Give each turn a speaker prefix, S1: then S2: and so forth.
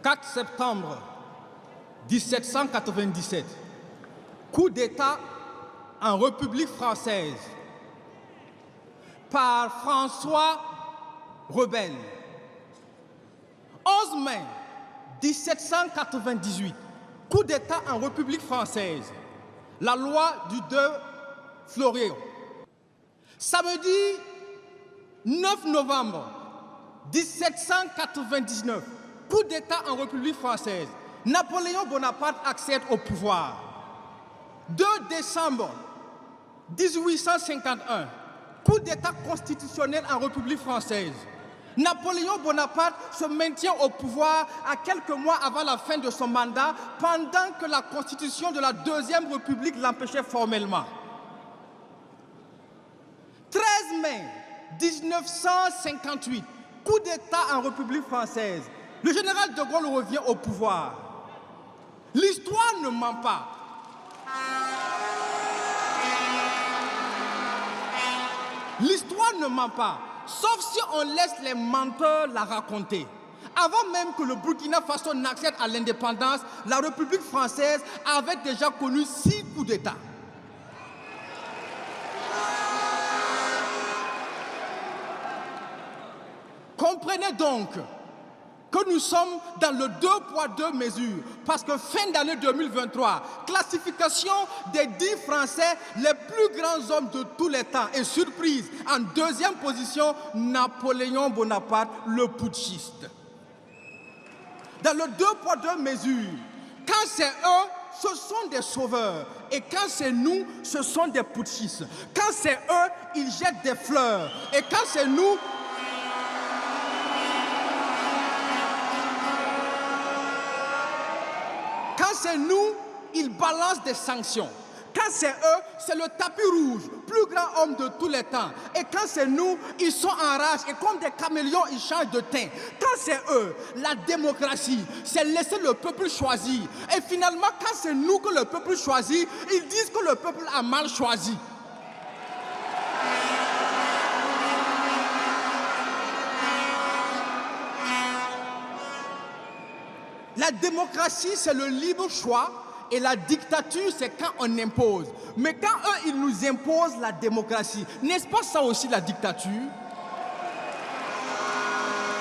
S1: 4 septembre 1797, coup d'État en République française par François Rebelle. 11 mai 1798, coup d'État en République française, la loi du 2 février. Samedi 9 novembre 1799, coup d'État en République française, Napoléon Bonaparte accède au pouvoir. 2 décembre 1851, coup d'État constitutionnel en République française. Napoléon Bonaparte se maintient au pouvoir à quelques mois avant la fin de son mandat, pendant que la constitution de la Deuxième République l'empêchait formellement. 13 mai 1958, coup d'État en République française. Le général de Gaulle revient au pouvoir. L'histoire ne ment pas. L'histoire ne ment pas, sauf si on laisse les menteurs la raconter. Avant même que le Burkina Faso n'accède à l'indépendance, la République française avait déjà connu 6 coups d'État. Comprenez donc que nous sommes dans le 2 poids 2 mesures, parce que fin d'année 2023, classification des 10 Français les plus grands hommes de tous les temps, et surprise, en 2e position, Napoléon Bonaparte, le putschiste. Dans le 2 poids 2 mesures, quand c'est eux, ce sont des sauveurs, et quand c'est nous, ce sont des putschistes. Quand c'est eux, ils jettent des fleurs, et quand c'est nous, c'est nous, ils balancent des sanctions. Quand c'est eux, c'est le tapis rouge, plus grand homme de tous les temps. Et quand c'est nous, ils sont en rage et comme des caméléons, ils changent de teint. Quand c'est eux, la démocratie, c'est laisser le peuple choisir. Et finalement, quand c'est nous que le peuple choisit, ils disent que le peuple a mal choisi. La démocratie, c'est le libre choix, et la dictature, c'est quand on impose. Mais quand eux, ils nous imposent la démocratie, n'est-ce pas ça aussi la dictature?